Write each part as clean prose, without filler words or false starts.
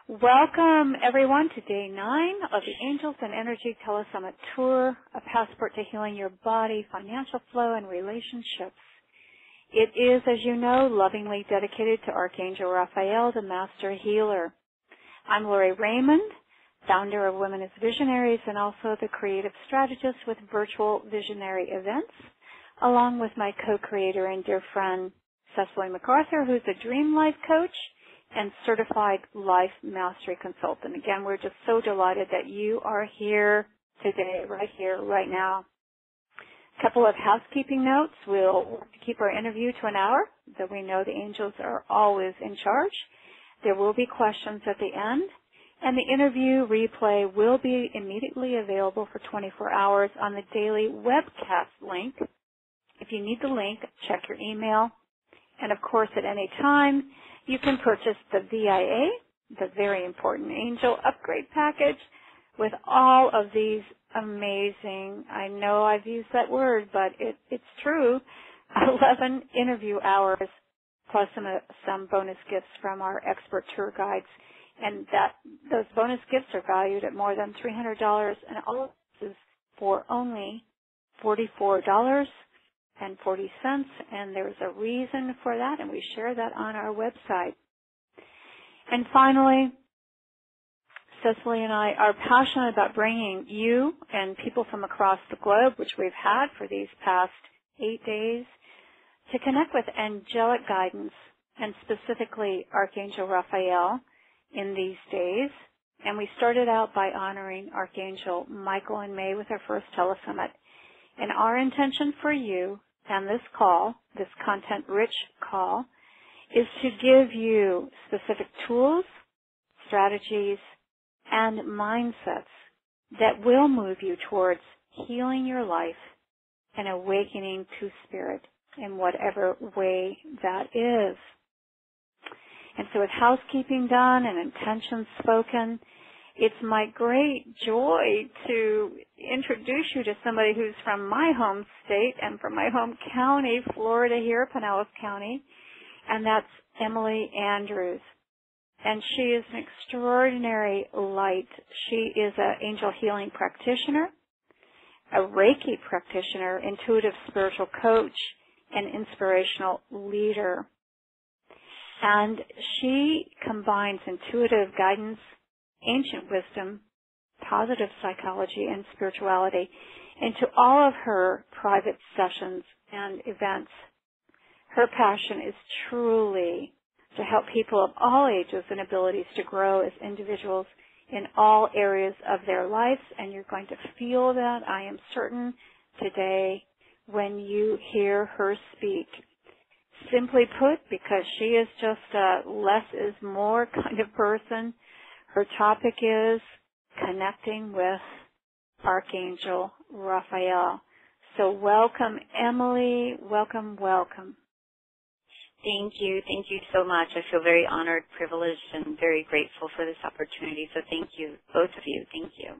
Welcome, everyone, to Day 9 of the Angels and Energy Telesummit Tour, a passport to healing your body, financial flow, and relationships. It is, as you know, lovingly dedicated to Archangel Raphael, the Master Healer. I'm Lori Raymond, founder of Women as Visionaries and also the creative strategist with Virtual Visionary Events, along with my co-creator and dear friend, Cecily MacArthur, who's a dream life coach and certified life mastery consultant. Again, we're just so delighted that you are here today, right now. A couple of housekeeping notes. We'll keep our interview to an hour, though we know the angels are always in charge. There will be questions at the end, and the interview replay will be immediately available for 24 hours on the daily webcast link. If you need the link, check your email. And of course, at any time, you can purchase the VIA, the Very Important Angel Upgrade Package, with all of these amazing, I know I've used that word, but it's true, 11 interview hours plus some bonus gifts from our expert tour guides. And those bonus gifts are valued at more than $300, and all of this is for only $44.40, and there's a reason for that, and we share that on our website. And finally, Cecily and I are passionate about bringing you and people from across the globe, which we've had for these past 8 days, to connect with angelic guidance, and specifically Archangel Raphael in these days. And we started out by honoring Archangel Michael in May with our first Telesummit. And our intention for you and this call, this content-rich call, is to give you specific tools, strategies, and mindsets that will move you towards healing your life and awakening to spirit in whatever way that is. And so with housekeeping done and intentions spoken, it's my great joy to introduce you to somebody who's from my home state and from my home county, Florida here, Pinellas County, and that's Emily Andrews. And she is an extraordinary light. She is an angel healing practitioner, a Reiki practitioner, intuitive spiritual coach, and inspirational leader. And she combines intuitive guidance, ancient wisdom, positive psychology, and spirituality into all of her private sessions and events. Her passion is truly to help people of all ages and abilities to grow as individuals in all areas of their lives, and you're going to feel that, I am certain, today when you hear her speak. Simply put, because she is just a less is more kind of person, her topic is connecting with Archangel Raphael. So welcome, Emily. Welcome, welcome. Thank you. Thank you so much. I feel very honored, privileged, and very grateful for this opportunity. So thank you, both of you. Thank you.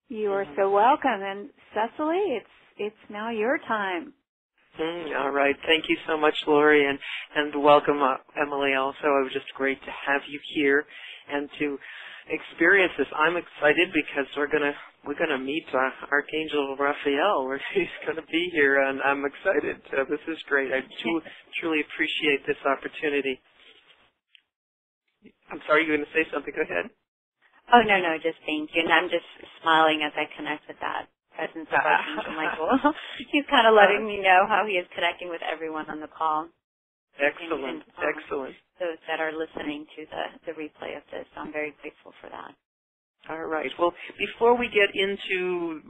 You are so welcome. And Cecily, it's now your time. All right. Thank you so much, Lori, and welcome, Emily, also. It was just great to have you here and to experience this. I'm excited because we're gonna meet Archangel Raphael. He's gonna be here, and I'm excited. This is great. I truly appreciate this opportunity. I'm sorry, you're going to say something. Go ahead. Oh, no, just thank you. And I'm just smiling as I connect with that presence of Archangel Michael. He's kind of letting me know how he is connecting with everyone on the call. Excellent, excellent. Those that are listening to the replay of this, I'm very grateful for that. All right. Well, before we get into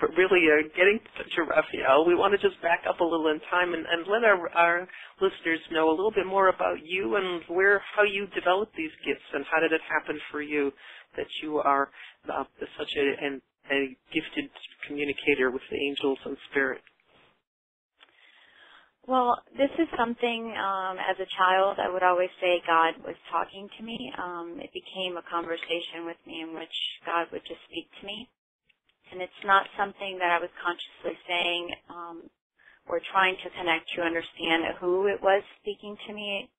getting to Raphael, we want to just back up a little in time and let our listeners know a little bit more about you and how you developed these gifts and how did it happen for you that you are such a gifted communicator with the angels and spirit. Well, this is something, as a child, I would always say God was talking to me. It became a conversation with me in which God would just speak to me. And it's not something that I was consciously saying or trying to connect to understand who it was speaking to me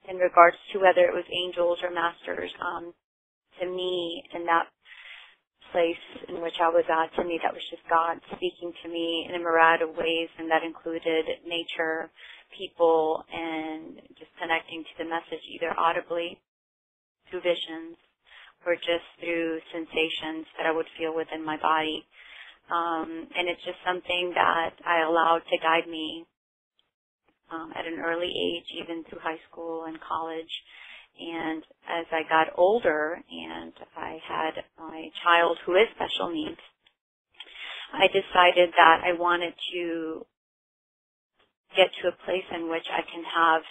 in regards to whether it was angels or masters. to me, in that place in which I was at, to me, that was just God speaking to me in a myriad of ways, and that included nature, people, and just connecting to the message either audibly, through visions, or just through sensations that I would feel within my body. And it's just something that I allowed to guide me at an early age, even through high school and college. And as I got older and I had my child who is special needs, I decided that I wanted to get to a place in which I can have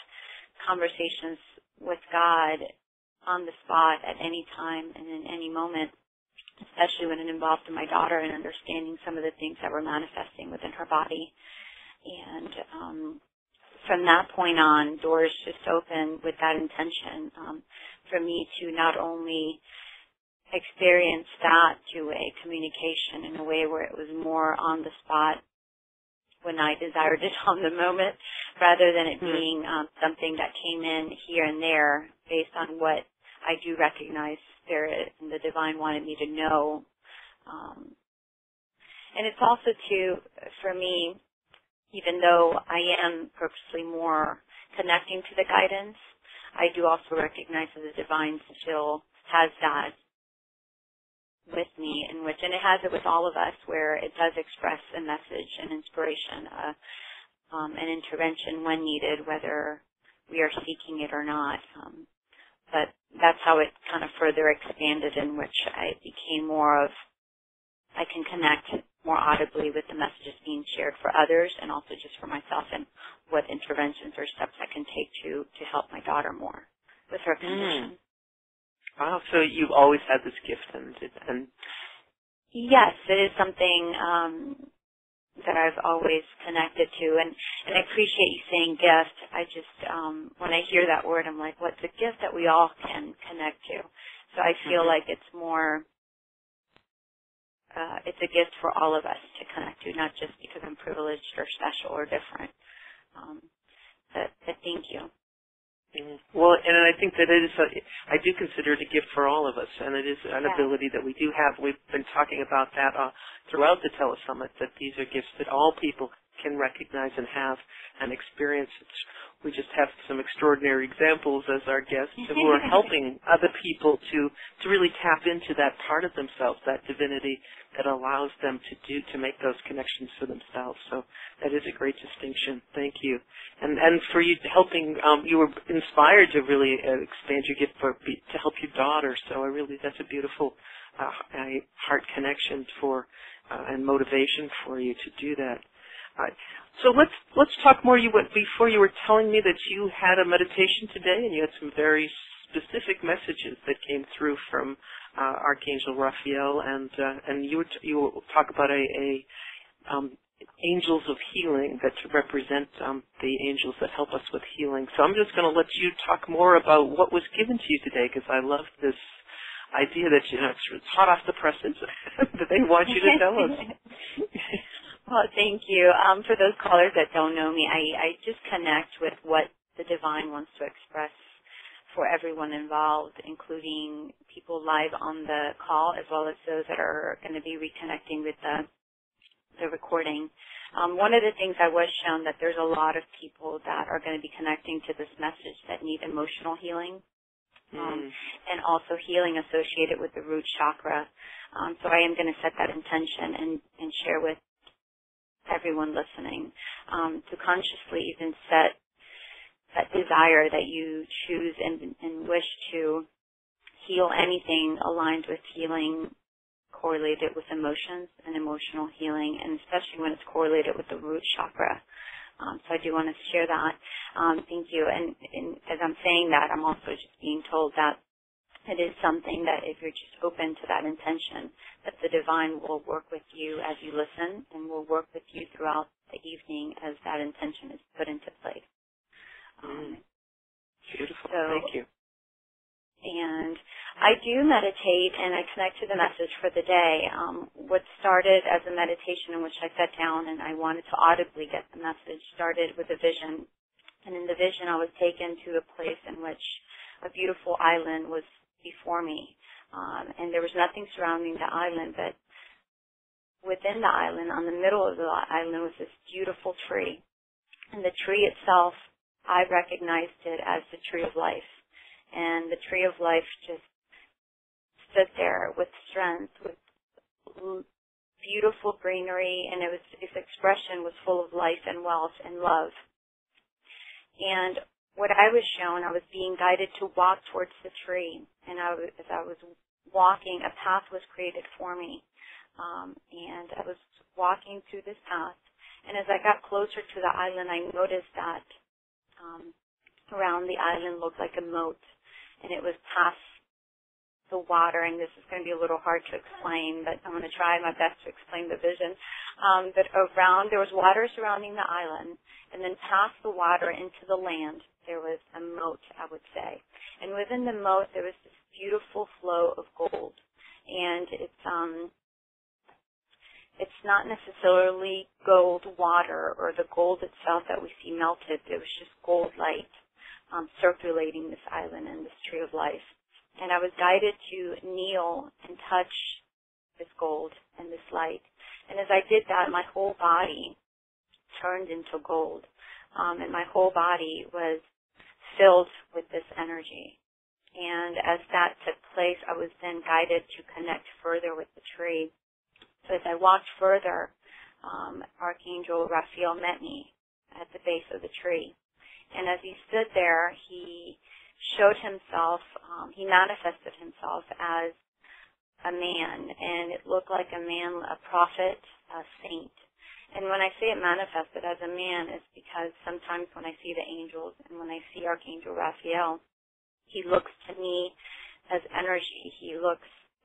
conversations with God on the spot at any time and in any moment, especially when it involved my daughter and understanding some of the things that were manifesting within her body. And from that point on, doors just opened with that intention for me to not only experience that two-way communication in a way where it was more on the spot when I desired it on the moment, rather than it being something that came in here and there based on what I do recognize Spirit and the Divine wanted me to know. And it's also, too, for me, even though I am purposely more connecting to the guidance, I do also recognize that the Divine still has that with me, and it has it with all of us, where it does express a message, an inspiration, an intervention when needed, whether we are seeking it or not. But that's how it kind of further expanded, in which I became more of, I can connect more audibly with the messages being shared for others and also just for myself, and what interventions or steps I can take to help my daughter more with her condition. Wow, so you've always had this gift, and yes, it is something that I've always connected to, and I appreciate you saying gift. I just, when I hear that word, I'm like, what's a gift that we all can connect to? So I feel like it's more, it's a gift for all of us to connect to, not just because I'm privileged or special or different. But thank you. Well, and I think that it is, I do consider it a gift for all of us, and it is an ability that we do have. We've been talking about that throughout the Telesummit, that these are gifts that all people can recognize and have and experience. We just have some extraordinary examples as our guests who are helping other people to really tap into that part of themselves, that divinity that allows them to make those connections for themselves. So that is a great distinction. Thank you. And for you helping, you were inspired to really expand your gift to help your daughter. So that's a beautiful heart connection and motivation for you to do that. So let's talk more. Before you were telling me that you had a meditation today, and you had some very specific messages that came through from Archangel Raphael, and you talk about angels of healing that represent the angels that help us with healing. So I'm just going to let you talk more about what was given to you today, because I love this idea that it's hot off the presses that they want you to tell us. Well, thank you. For those callers that don't know me, I just connect with what the Divine wants to express for everyone involved, including people live on the call, as well as those that are going to be reconnecting with the recording. One of the things I was shown that there's a lot of people that are going to be connecting to this message that need emotional healing, and also healing associated with the root chakra. So I am going to set that intention and share with everyone listening, to consciously even set that desire that you choose and wish to heal anything aligned with healing correlated with emotions and emotional healing, and especially when it's correlated with the root chakra. So I do want to share that. Thank you. And as I'm saying that, I'm also just being told that it is something that if you're just open to that intention, that the Divine will work with you as you listen, and will work with you throughout the evening as that intention is put into place. Beautiful. So, thank you. And I do meditate, and I connect to the message for the day. What started as a meditation in which I sat down and I wanted to audibly get the message started with a vision. And in the vision, I was taken to a place in which a beautiful island was before me. And there was nothing surrounding the island, but within the island, on the middle of the island, was this beautiful tree. And the tree itself, I recognized it as the tree of life. And the tree of life just stood there with strength, with beautiful greenery, and its expression was full of life and wealth and love. And what I was shown, I was being guided to walk towards the tree. And as I was walking, a path was created for me. And I was walking through this path. And as I got closer to the island, I noticed that around the island looked like a moat. And it was past the water, and this is going to be a little hard to explain, but I'm going to try my best to explain the vision. But there was water surrounding the island, and then past the water into the land, there was a moat, I would say. And within the moat, there was this beautiful flow of gold. And it's not necessarily gold water or the gold itself that we see melted. It was just gold light circulating this island and this tree of life. And I was guided to kneel and touch this gold and this light. And as I did that, my whole body turned into gold. And my whole body was filled with this energy. And as that took place, I was then guided to connect further with the tree. So as I walked further, Archangel Raphael met me at the base of the tree. And as he stood there, he showed himself, he manifested himself as a man, and it looked like a man, a prophet, a saint. And when I say it manifested as a man, it's because sometimes when I see the angels and when I see Archangel Raphael, he looks to me as energy.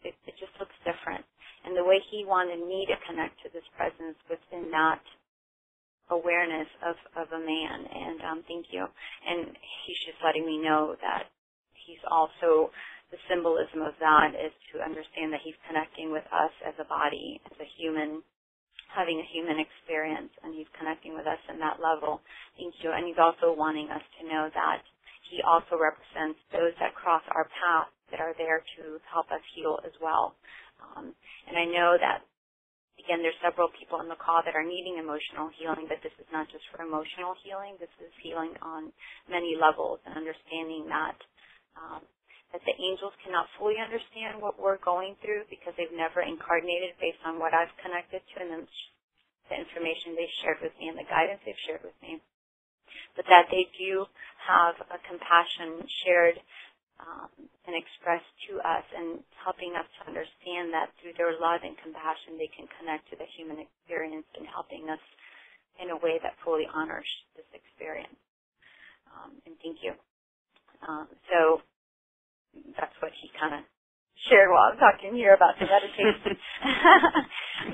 It just looks different. And the way he wanted me to connect to this presence within that awareness of a man. And thank you. And he's just letting me know that he's also, the symbolism of that is to understand that he's connecting with us as a body, as a human, having a human experience, and he's connecting with us in that level. Thank you. And he's also wanting us to know that he also represents those that cross our path that are there to help us heal as well. And I know that, again, there's several people on the call that are needing emotional healing, but this is not just for emotional healing. This is healing on many levels, and understanding that that the angels cannot fully understand what we're going through because they've never incarnated based on what I've connected to and then the information they've shared with me and the guidance they've shared with me. But that they do have a compassion shared and expressed to us, and helping us to understand that through their love and compassion they can connect to the human experience, and helping us in a way that fully honors this experience. And thank you. So that's what he kind of shared while I'm talking here about the meditation.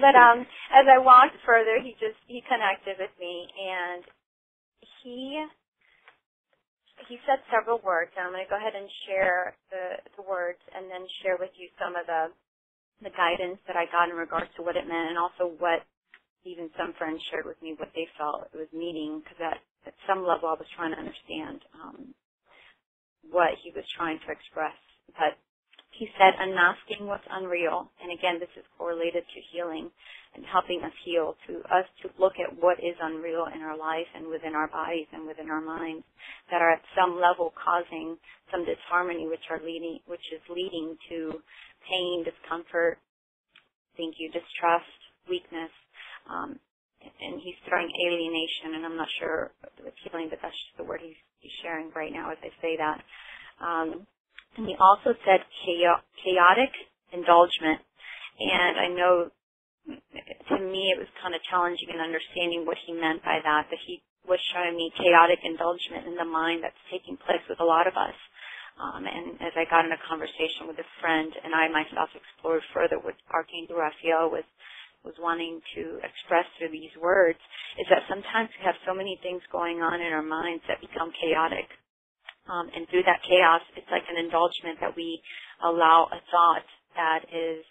But as I walked further, he connected with me, and he said several words, and I'm going to go ahead and share the words and then share with you some of the guidance that I got in regards to what it meant, and also what even some friends shared with me what they felt it was meaning, because at some level I was trying to understand what he was trying to express. But he said, unmasking what's unreal, and again, this is correlated to healing and helping us heal, to us to look at what is unreal in our life and within our bodies and within our minds that are at some level causing some disharmony, which is leading to pain, discomfort, distrust, weakness, and he's throwing alienation, and I'm not sure with healing, but that's just the word he's sharing right now as I say that. And he also said chaotic indulgence, and I know to me it was kind of challenging in understanding what he meant by that, but he was showing me chaotic indulgence in the mind that's taking place with a lot of us. And as I got in a conversation with a friend, and I myself explored further what Archangel Raphael was wanting to express through these words, is that sometimes we have so many things going on in our minds that become chaotic. And through that chaos, it's like an indulgence that we allow a thought that is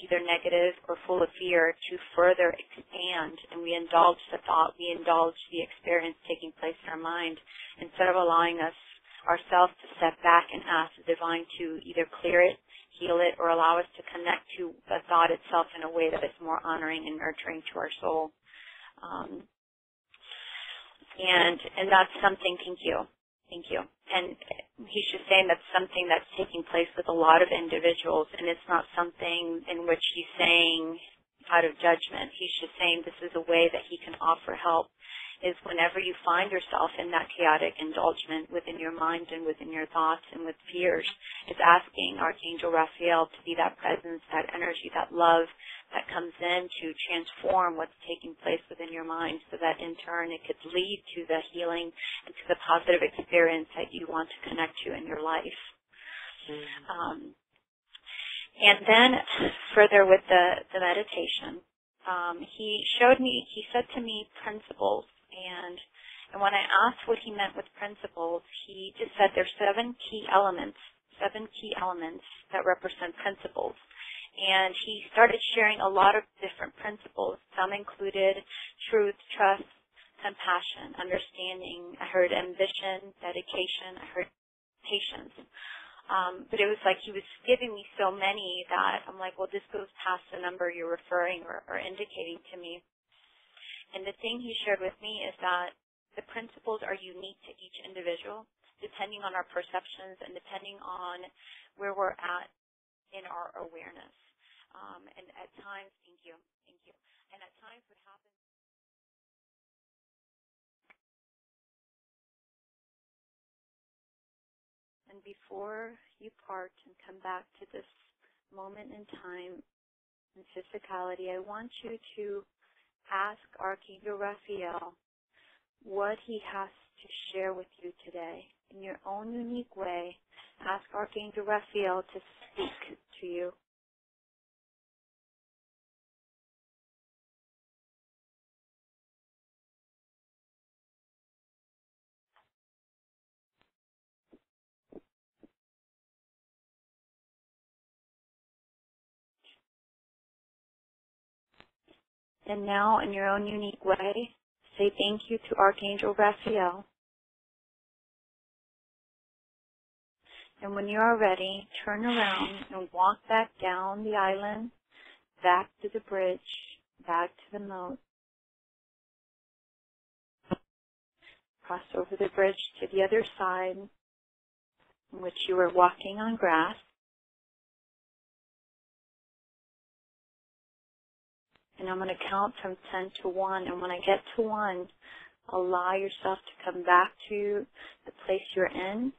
either negative or full of fear to further expand, and we indulge the thought, we indulge the experience taking place in our mind, instead of allowing us ourselves to step back and ask the divine to either clear it, heal it, or allow us to connect to the thought itself in a way that is more honoring and nurturing to our soul. And that's something, thank you. And he's just saying that's something that's taking place with a lot of individuals, and it's not something in which he's saying out of judgment. He's just saying this is a way that he can offer help, is whenever you find yourself in that chaotic indulgence within your mind and within your thoughts and with fears, is asking Archangel Raphael to be that presence, that energy, that love that comes in to transform what's taking place within your mind so that in turn it could lead to the healing and to the positive experience that you want to connect to in your life. And then further with the meditation, he said to me principles, and when I asked what he meant with principles, he just said there's seven key elements that represent principles. And he started sharing a lot of different principles. Some included truth, trust, compassion, understanding. I heard ambition, dedication. I heard patience. But it was like he was giving me so many that I'm like, well, this goes past the number you're referring or indicating to me. And the thing he shared with me is that the principles are unique to each individual, depending on our perceptions and depending on where we're at in our awareness. And at times, thank you. And at times what happens. And before you part and come back to this moment in time and physicality, I want you to ask Archangel Raphael what he has to share with you today. In your own unique way, ask Archangel Raphael to speak to you. And now, in your own unique way, say thank you to Archangel Raphael. And when you are ready, turn around and walk back down the island, back to the bridge, back to the moat. Cross over the bridge to the other side, in which you were walking on grass. And I'm going to count from 10 to 1. And when I get to 1, allow yourself to come back to the place you're in,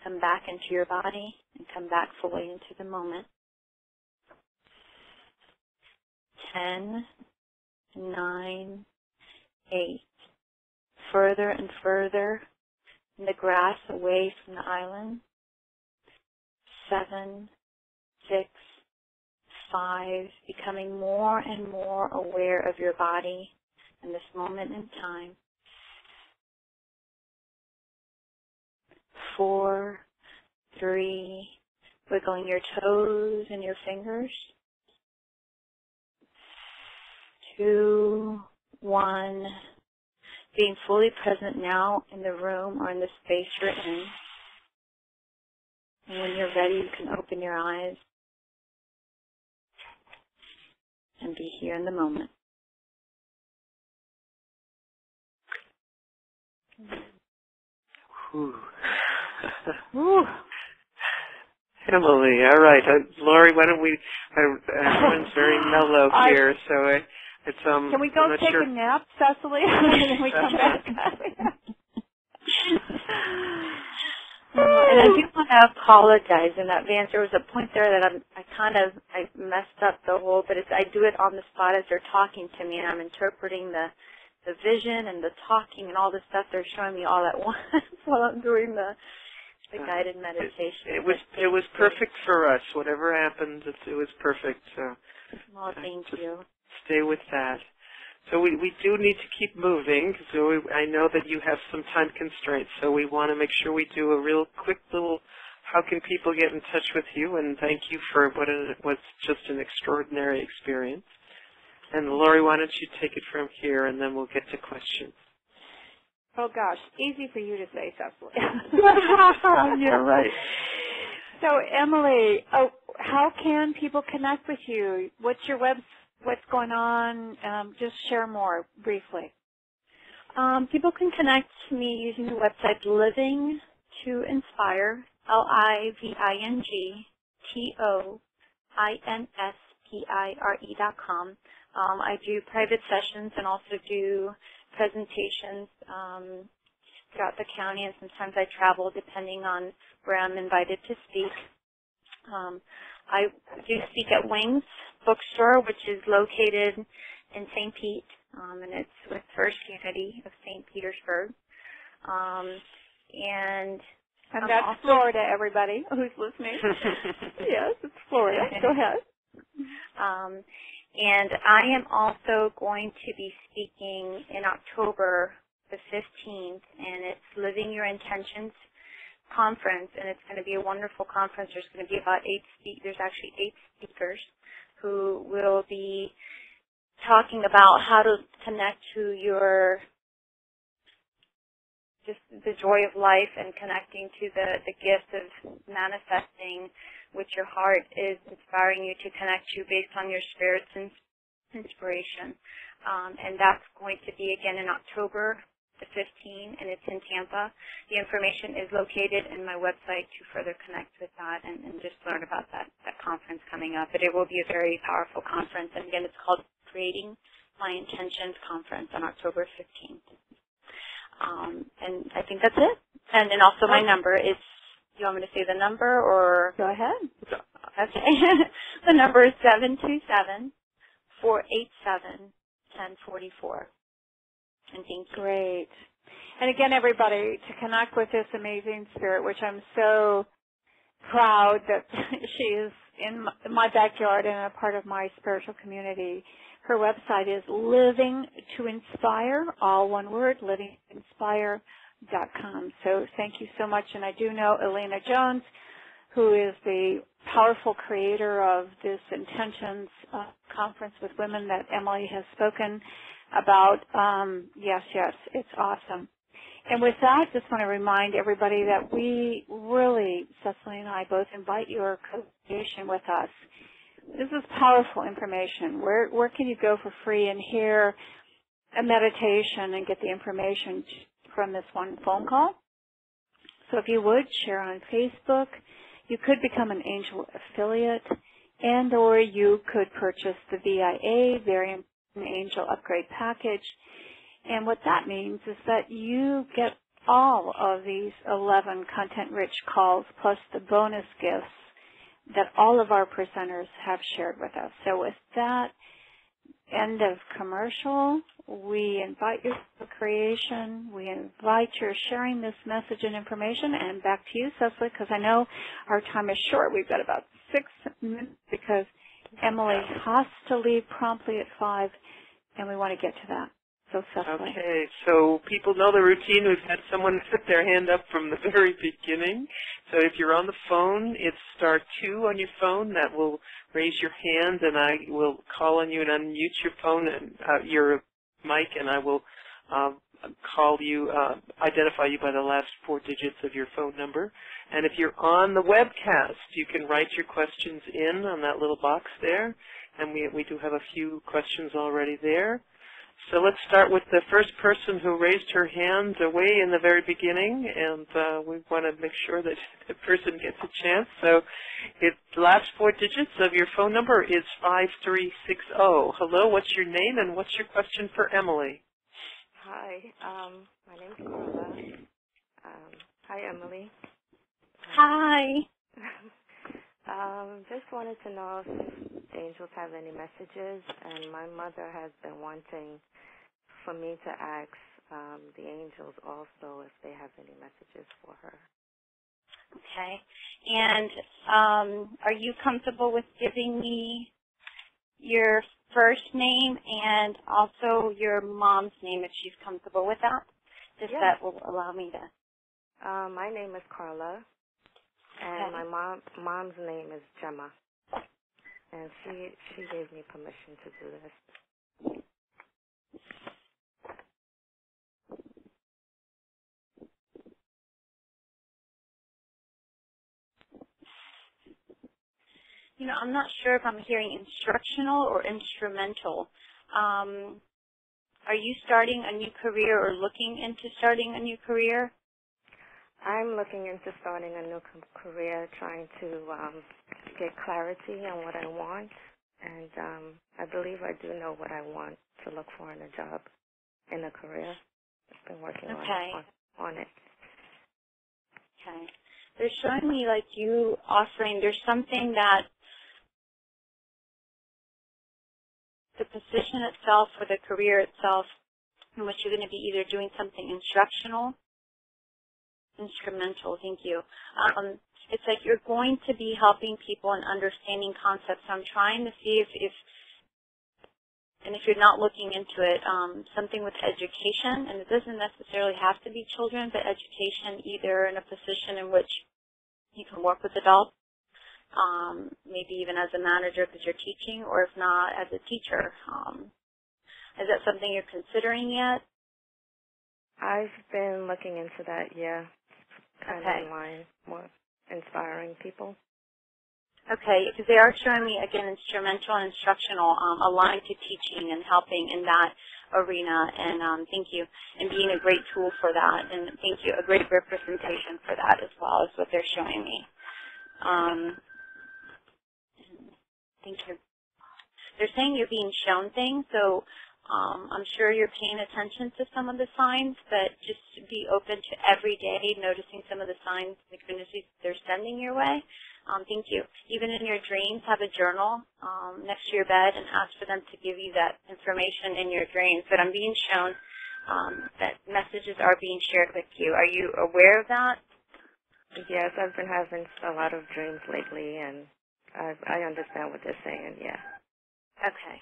come back into your body, and come back fully into the moment. 10, 9, 8. Further and further in the grass away from the island. 7, 6, 5, becoming more and more aware of your body in this moment in time. 4, 3, wiggling your toes and your fingers. 2, 1, being fully present now in the room or in the space you're in. And when you're ready, you can open your eyes and be here in the moment. Whew. Emily, all right. Lori, why don't we, everyone's very mellow here, so it's, can we go take a nap, Cecily, and then we come back? And I do want to apologize in advance. There was a point there that I messed up the whole, but I do it on the spot as they're talking to me, and I'm interpreting the vision and the talking and all the stuff they're showing me all at once while I'm doing the guided meditation. It was perfect for us. Whatever happened, it was perfect. So, well, thank you. Stay with that. So we do need to keep moving. So I know that you have some time constraints. So we want to make sure we do a real quick little, how can people get in touch with you? And thank you for what was just an extraordinary experience. And Lori, why don't you take it from here, and then we'll get to questions. Oh, gosh, easy for you to say, Cecily. Yeah, right. So, Emily, how can people connect with you? What's your what's going on? Just share more briefly. People can connect to me using the website Living to Inspire, LIVINGTOINSPIRE.com. I do private sessions and also do presentations throughout the county, and sometimes I travel depending on where I'm invited to speak. I do speak at Wings Bookstore, which is located in St. Pete, and it's with First Unity of St. Petersburg. And that's also Florida, everybody who's listening. Yes, it's Florida. Go ahead. And I am also going to be speaking in October the 15th, and it's Living Your Intentions Conference, and it's going to be a wonderful conference. There's going to be about there's actually 8 speakers who will be talking about how to connect to just the joy of life and connecting to the gift of manifesting, which your heart is inspiring you to connect to based on your spirit's inspiration. And that's going to be again in October the 15th, and it's in Tampa. The information is located in my website to further connect with that and just learn about that conference coming up. But it will be a very powerful conference, and again, it's called Creating My Intentions Conference on October 15th. And I think that's it. And then also my number is, do you want me to say the number or? Go ahead. Okay. The number is 727-487-1044. And thank you. Great. And again, everybody, to connect with this amazing spirit, which I'm so proud that she is in my backyard and a part of my spiritual community. Her website is Living to Inspire, all one word, livingtoinspire.com. So thank you so much. And I do know Elena Jones, who is the powerful creator of this Intentions conference with women that Emily has spoken about. Yes, it's awesome. And with that, just want to remind everybody that we really, Cecily and I, both invite your co-creation with us. This is powerful information. Where can you go for free and hear a meditation and get the information from this one phone call? So if you would, share on Facebook. You could become an Angel affiliate, and or you could purchase the VIA, Very Important Angel Upgrade Package. And what that means is that you get all of these 11 content-rich calls plus the bonus gifts that all of our presenters have shared with us. So with that end of commercial, we invite your creation. We invite your sharing this message and information. And back to you, Cecily, because I know our time is short. We've got about 6 minutes because Emily has to leave promptly at 5, and we want to get to that. So, Cecily. Okay, so people know the routine. We've had someone put their hand up from the very beginning. So if you're on the phone, it's *2 on your phone. That will raise your hand, and I will call on you and unmute your phone and your mic, and I will call you, identify you by the last 4 digits of your phone number. And if you're on the webcast, you can write your questions in on that little box there, and we do have a few questions already there. So let's start with the first person who raised her hand way in the very beginning, and we want to make sure that the person gets a chance. So the last 4 digits of your phone number is 5360. Hello, what's your name and what's your question for Emily? Hi, my name is Carla. Hi, Emily. Hi. Just wanted to know if the angels have any messages, and my mother has been wanting for me to ask the angels also if they have any messages for her. Okay. And are you comfortable with giving me your first name and also your mom's name if she's comfortable with that? Just Yeah. that will allow me to. My name is Carla, and my mom's name is Gemma, and she gave me permission to do this. I'm not sure if I'm hearing instructional or instrumental. Are you starting a new career or looking into starting a new career? I'm looking into starting a new career, trying to get clarity on what I want, and I believe I do know what I want to look for in a job, in a career. I've been working on it. Okay. They're showing me like you offering, there's something that the position itself or the career itself in which you're going to be either doing something instructional, instrumental, thank you. It's like you're going to be helping people and understanding concepts. So I'm trying to see if you're not looking into it, something with education, and it doesn't necessarily have to be children, but education either in a position in which you can work with adults, maybe even as a manager because you're teaching, or if not, as a teacher. Is that something you're considering yet? I've been looking into that, yeah. Kind of in line, more inspiring people. Okay, because they are showing me, again, instrumental and instructional, aligned to teaching and helping in that arena, and thank you, and being a great tool for that, and thank you, a great representation for that as well is what they're showing me. Thank you. They're saying you're being shown things, so I'm sure you're paying attention to some of the signs, but just be open to every day noticing some of the signs the synchronicities they're sending your way. Thank you. Even in your dreams, have a journal next to your bed and ask for them to give you that information in your dreams. But I'm being shown that messages are being shared with you. Are you aware of that? Yes, I've been having a lot of dreams lately, and I understand what they're saying, yeah. Okay.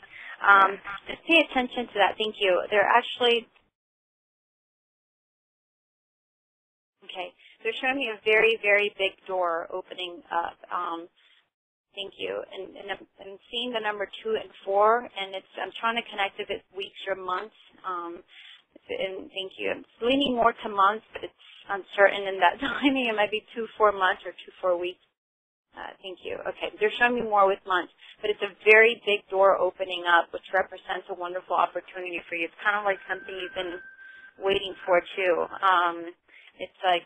Just pay attention to that. Thank you. They're actually, okay, they're showing me a very, very big door opening up. Thank you. And I'm seeing the number 2 and 4, and I'm trying to connect if it's weeks or months. And thank you. It's leaning more to months, but it's uncertain in that timing. It might be 2-4 months or 2-4 weeks. Thank you. Okay, they're showing me more with months, but it's a very big door opening up, which represents a wonderful opportunity for you. It's kind of like something you've been waiting for, too. It's like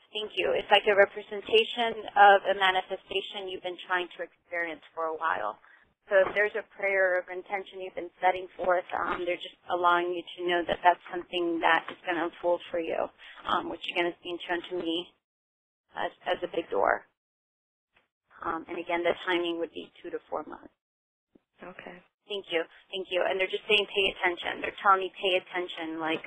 thank you. It's like a representation of a manifestation you've been trying to experience for a while. So if there's a prayer of intention you've been setting forth, they're just allowing you to know that that's something that is going to unfold for you, which again is being shown to me as a big door. And again, the timing would be 2 to 4 months. Okay. Thank you. Thank you. And they're just saying pay attention. They're telling me pay attention. Like,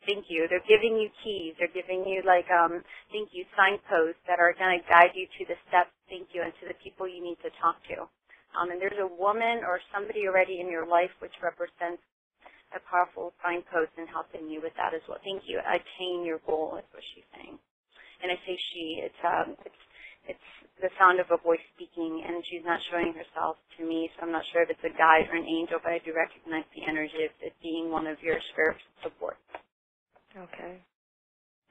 thank you. They're giving you keys. They're giving you, thank you, signposts that are going to guide you to the steps, thank you, and to the people you need to talk to. And there's a woman or somebody already in your life which represents a powerful signpost in helping you with that as well. Thank you. Attain your goal is what she's saying. And I say she. It's the sound of a voice speaking, and she's not showing herself to me, so I'm not sure if it's a guide or an angel, but I do recognize the energy of it being one of your spiritual support. Okay.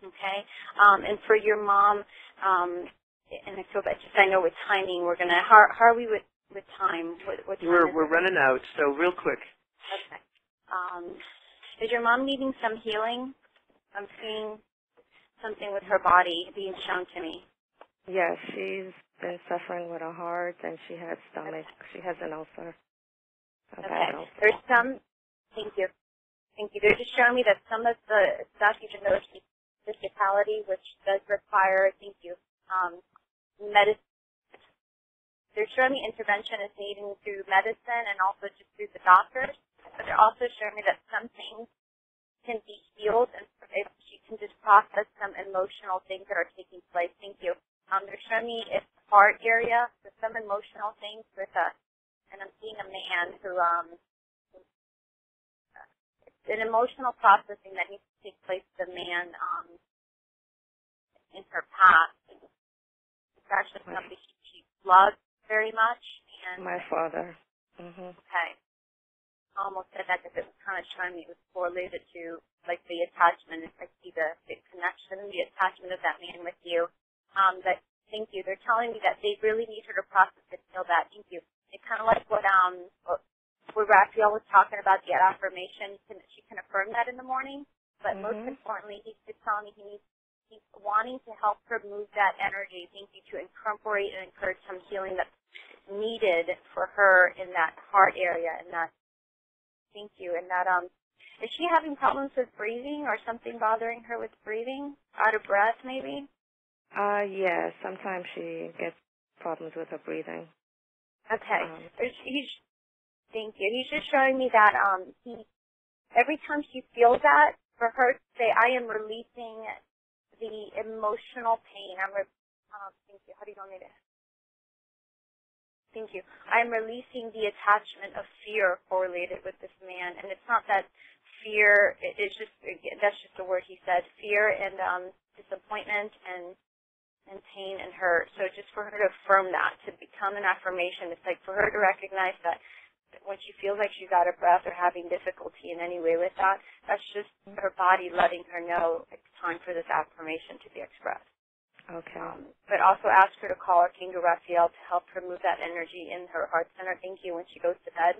Okay. And for your mom, and I feel that just I know with timing, we're gonna. How are we with time? What time we're running out, so real quick. Okay. Is your mom needing some healing? I'm seeing something with her body being shown to me. Yes, she's been suffering with her heart, and she has stomach. She has an ulcer. Okay. There's some. Thank you. Thank you. They're just showing me that some of the stuff, even though it's physicality, which does require, thank you, medicine. They're showing me intervention is needing through medicine and also just through the doctors. But they're also showing me that some things can be healed, and if she can just process some emotional things that are taking place. Thank you. They're showing me it's the heart area, so some emotional things with and I'm seeing a man who, it's an emotional processing that needs to take place with the man in her past. It's actually somebody she loves very much. And my father. Mm-hmm. Okay. I almost said that because it was kind of showing me it was correlated to, like, the attachment. I see the connection, the attachment of that man with you. But Thank you. They're telling me that they really need her to process and feel that. Thank you. It's kind of like what Raphael was talking about, the affirmation. She can affirm that in the morning, but most importantly, he's just telling me he's wanting to help her move that energy. Thank you, to incorporate and encourage some healing that's needed for her in that heart area. And that, thank you. And that, is she having problems with breathing or something bothering her with breathing? Out of breath, maybe? Yes. Sometimes she gets problems with her breathing. Okay. Thank you. He's just showing me that every time she feels that, for her to say, I am releasing the emotional pain. Thank you. How do you want me to? Thank you. I'm releasing the attachment of fear correlated with this man. And it's not that fear, it's just, that's just the word he said, fear and disappointment and pain and hurt. So just for her to affirm that, to become an affirmation, it's like for her to recognize that when she feels like she's out of breath or having difficulty in any way with that, that's just her body letting her know it's time for this affirmation to be expressed. Okay. But also ask her to call Archangel Raphael to help her move that energy in her heart center. Thank you. When she goes to bed.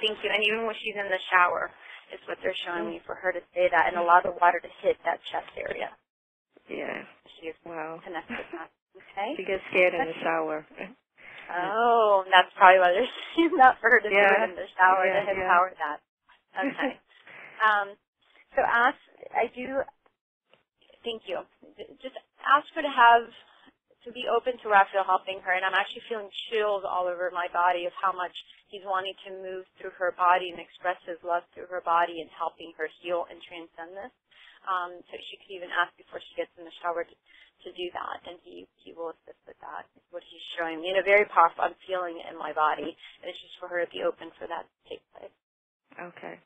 Thank you. And even when she's in the shower is what they're showing me, for her to say that and allow the water to hit that chest area. Yeah. She is connected with that. Okay. She gets scared in the shower. Oh, that's probably why they're saying that, for her to do it in the shower to empower that. Okay. So thank you. Just ask her to be open to Raphael helping her, and I'm actually feeling chills all over my body of how much he's wanting to move through her body and express his love through her body and helping her heal and transcend this. So she could even ask before she gets in the shower to do that, and he will assist with that. Is what he's showing me. In a very powerful, I'm feeling it in my body, and it's just for her to be open for that to take place. Okay.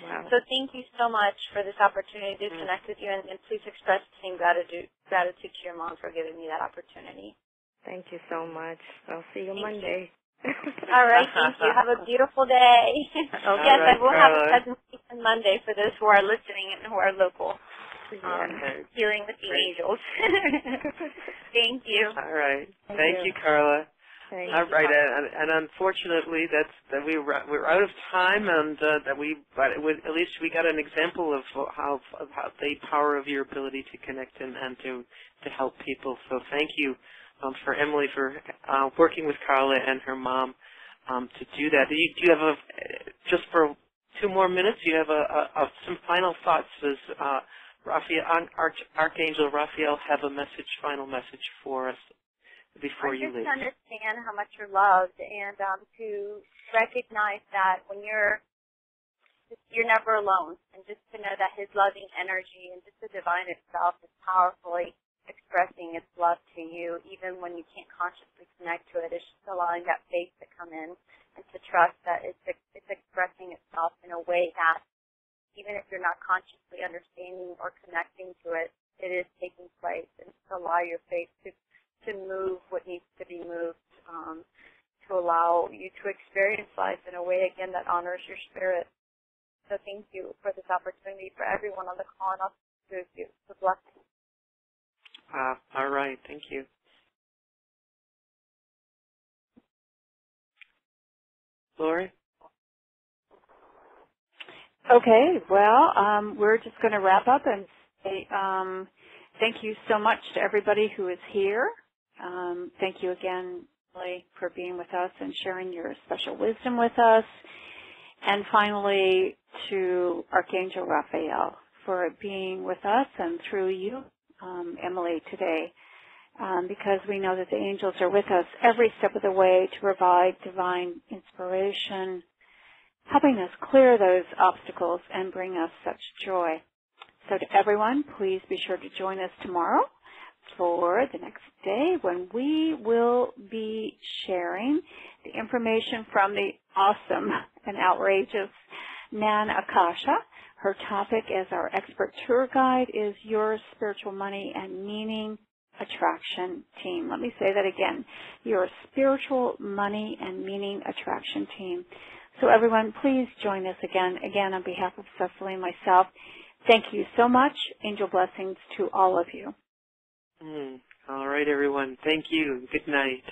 Wow. So thank you so much for this opportunity to connect with you, and please express the same gratitude to your mom for giving me that opportunity. Thank you so much. I'll see you Monday. All right, thank you. Have a beautiful day. Yes, I will have a presentation Monday for those who are listening and who are local. Healing with the angels. Thank you. All right. Thank you, Carla. All right, and unfortunately, we're out of time, and but at least we got an example of how the power of your ability to connect and to help people. So thank you for Emily for working with Carla and her mom to do that. Do you have just for 2 more minutes? Do you have some final thoughts? Does Archangel Raphael have a final message for us before you leave? Just to understand how much you're loved, and to recognize that when you're never alone, and just to know that his loving energy and just the divine itself is powerfully expressing its love to you, even when you can't consciously connect to it. It's just allowing that faith to come in and to trust that it's expressing itself in a way that even if you're not consciously understanding or connecting to it, it is taking place, and to allow your faith to move what needs to be moved, to allow you to experience life in a way, again, that honors your spirit. So thank you for this opportunity for everyone on the call, and also to you. It's a blessing. All right. Thank you. Lori? Okay, well, we're just going to wrap up and say thank you so much to everybody who is here. Thank you again, Lily, for being with us and sharing your special wisdom with us. And finally, to Archangel Raphael for being with us and through you, Emily, today, because we know that the angels are with us every step of the way to provide divine inspiration, helping us clear those obstacles and bring us such joy. So to everyone, please be sure to join us tomorrow for the next day when we will be sharing the information from the awesome and outrageous Nan Akasha. Her topic as our expert tour guide is Your Spiritual Money and Meaning Attraction Team. Let me say that again. Your Spiritual Money and Meaning Attraction Team. So everyone, please join us again on behalf of Cecily and myself. Thank you so much. Angel blessings to all of you. All right. right, everyone. Thank you. Good night.